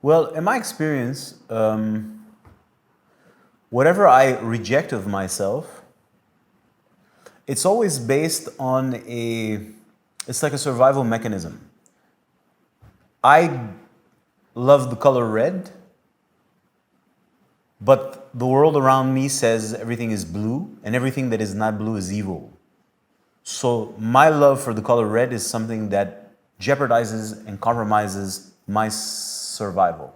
Well, in my experience, whatever I reject of myself, it's always based on it's like a survival mechanism. I love the color red, but the world around me says everything is blue, and everything that is not blue is evil. So my love for the color red is something that jeopardizes and compromises my survival.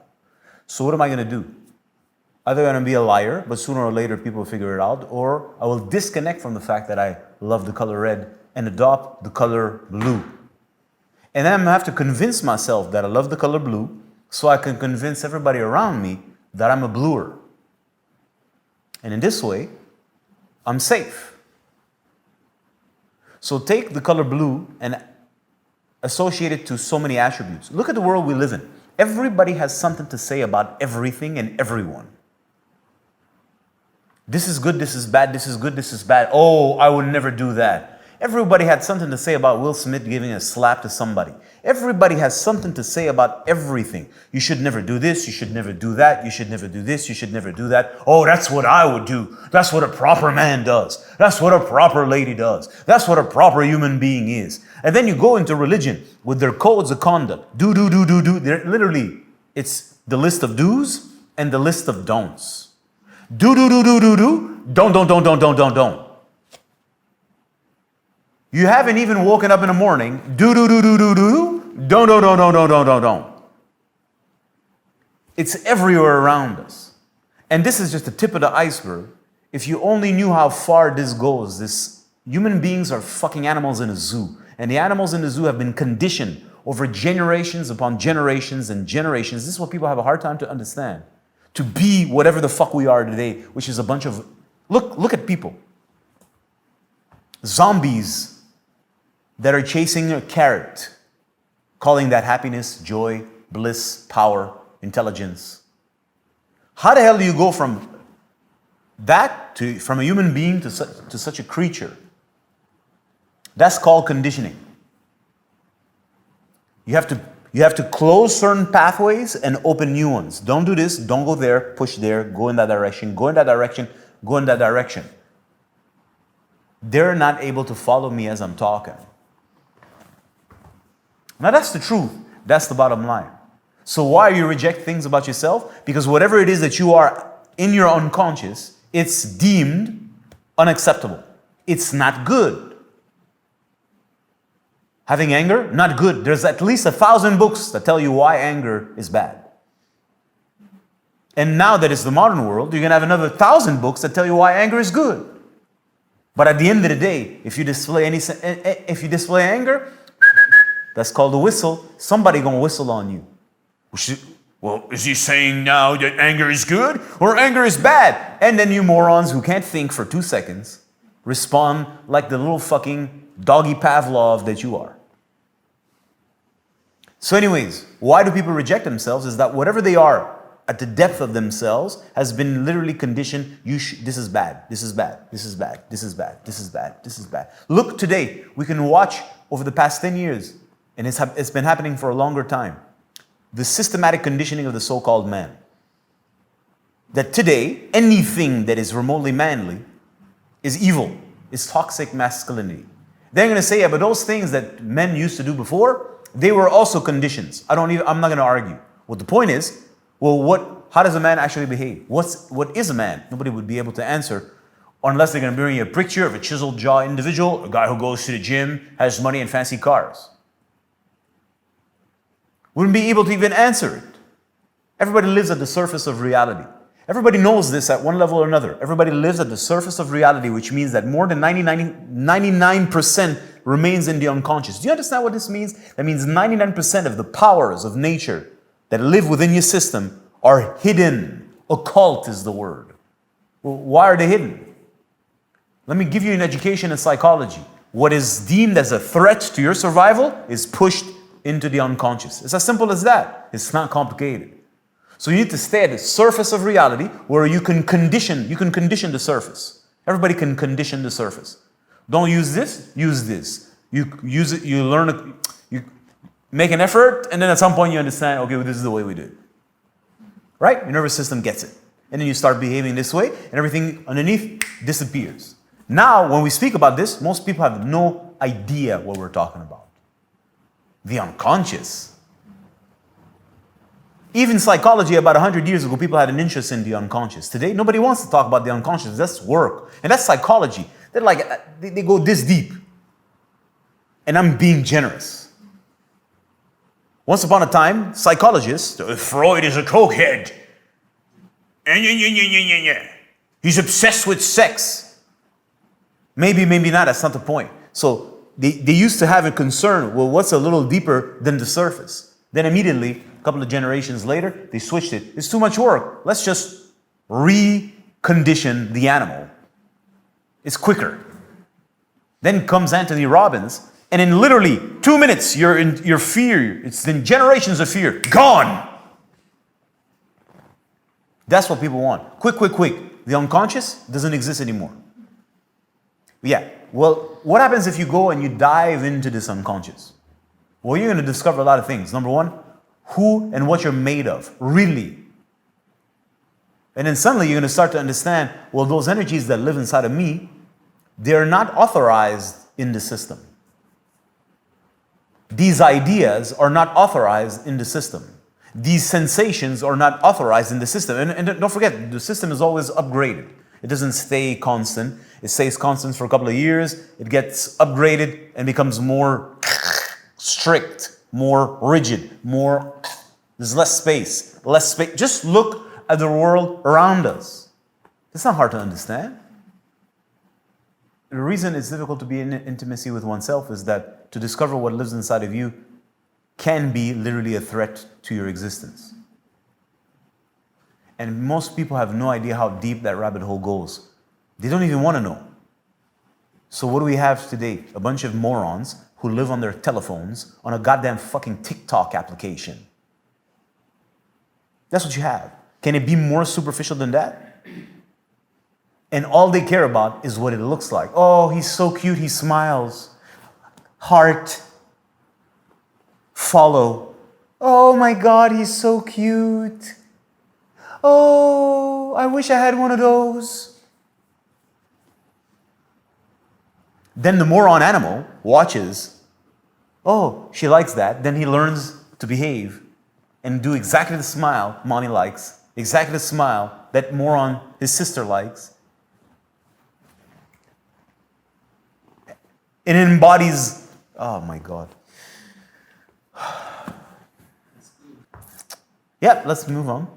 So what am I going to do? Either I'm going to be a liar, but sooner or later people will figure it out, or I will disconnect from the fact that I love the color red and adopt the color blue. And then I'm going to have to convince myself that I love the color blue so I can convince everybody around me that I'm a bluer. And in this way, I'm safe. So take the color blue and associate it to so many attributes. Look at the world we live in. Everybody has something to say about everything and everyone. This is good, this is bad, this is good, this is bad. Oh, I would never do that. Everybody had something to say about Will Smith giving a slap to somebody. Everybody has something to say about everything. You should never do this, you should never do that, you should never do this, you should never do that. Oh, that's what I would do. That's what a proper man does. That's what a proper lady does. That's what a proper human being is. And then you go into religion with their codes of conduct. Do. They're literally, it's the list of do's and the list of don'ts. Do. Don't. You haven't even woken up in the morning. Do. Don't. It's everywhere around us. And this is just the tip of the iceberg. If you only knew how far this goes, human beings are fucking animals in a zoo. And the animals in the zoo have been conditioned over generations upon generations and generations. This is what people have a hard time to understand. To be whatever the fuck we are today, which is a bunch of, look at people. Zombies that are chasing a carrot, calling that happiness, joy, bliss, power, intelligence. How the hell do you go from that from a human being to such a creature? That's called conditioning. You have to close certain pathways and open new ones. Don't do this, don't go there, push there, go in that direction, go in that direction, go in that direction. They're not able to follow me as I'm talking. Now that's the truth. That's the bottom line. So why you reject things about yourself? Because whatever it is that you are in your unconscious, it's deemed unacceptable. It's not good. Having anger, not good. There's at least 1,000 books that tell you why anger is bad. And now that it's the modern world, you're going to have another 1,000 books that tell you why anger is good. But at the end of the day, if you display anger, that's called a whistle. Somebody gonna whistle on you. Well, is he saying now that anger is good or anger is bad? And then you morons who can't think for 2 seconds respond like the little fucking doggy Pavlov that you are. So anyways, why do people reject themselves? Is that whatever they are at the depth of themselves has been literally conditioned. This is bad, this is bad, this is bad, this is bad, this is bad, this is bad. Look today, we can watch over the past 10 years, and it's been happening for a longer time, the systematic conditioning of the so-called man. That today, anything that is remotely manly is evil, is toxic masculinity. They're going to say, yeah, but those things that men used to do before, they were also conditions. I'm not going to argue. Well, the point is, well, how does a man actually behave? What is a man? Nobody would be able to answer unless they're going to bring you a picture of a chiseled jaw individual, a guy who goes to the gym, has money and fancy cars. Wouldn't be able to even answer it. Everybody lives at the surface of reality. Everybody knows this at one level or another. Everybody lives at the surface of reality, which means that more than 99% remains in the unconscious. Do you understand what this means? That means 99% of the powers of nature that live within your system are hidden. Occult is the word. Well, why are they hidden? Let me give you an education in psychology. What is deemed as a threat to your survival is pushed into the unconscious. It's as simple as that. It's not complicated. So you need to stay at the surface of reality where you can condition the surface. Everybody can condition the surface. Don't use this, use this. You use it, you learn it, you make an effort, and then at some point you understand, okay, well, this is the way we do it. right? Your nervous system gets it. And then you start behaving this way, and everything underneath disappears. Now, when we speak about this, most people have no idea what we're talking about. The unconscious. Even psychology, about 100 years ago, people had an interest in the unconscious. Today, nobody wants to talk about the unconscious. That's work. And that's psychology. They're like, they go this deep. And I'm being generous. Once upon a time, psychologists, Freud is a cokehead. He's obsessed with sex. Maybe, maybe not. That's not the point. So they used to have a concern. Well, what's a little deeper than the surface? Then immediately, a couple of generations later, they switched it. It's too much work. Let's just recondition the animal. It's quicker. Then comes Anthony Robbins, and in literally 2 minutes, you're in your fear. It's been generations of fear. Gone. That's what people want. Quick, quick, quick. The unconscious doesn't exist anymore. Yeah. Well, what happens if you go and you dive into this unconscious? Well, you're going to discover a lot of things. Number one, who and what you're made of, really. And then suddenly you're going to start to understand, well, those energies that live inside of me, they're not authorized in the system. These ideas are not authorized in the system. These sensations are not authorized in the system. And don't forget, the system is always upgraded. It doesn't stay constant. It stays constant for a couple of years. It gets upgraded and becomes more strict, more rigid, there's less space. Just look at the world around us. It's not hard to understand. The reason it's difficult to be in intimacy with oneself is that to discover what lives inside of you can be literally a threat to your existence. And most people have no idea how deep that rabbit hole goes. They don't even want to know. So what do we have today? A bunch of morons who live on their telephones on a goddamn fucking TikTok application. That's what you have. Can it be more superficial than that? And all they care about is what it looks like. Oh, he's so cute, he smiles. Heart. Follow. Oh my God, he's so cute. Oh, I wish I had one of those. Then the moron animal watches. Oh, she likes that. Then he learns to behave and do exactly the smile mommy likes, exactly the smile that moron his sister likes. It embodies, oh my God. Yeah, let's move on.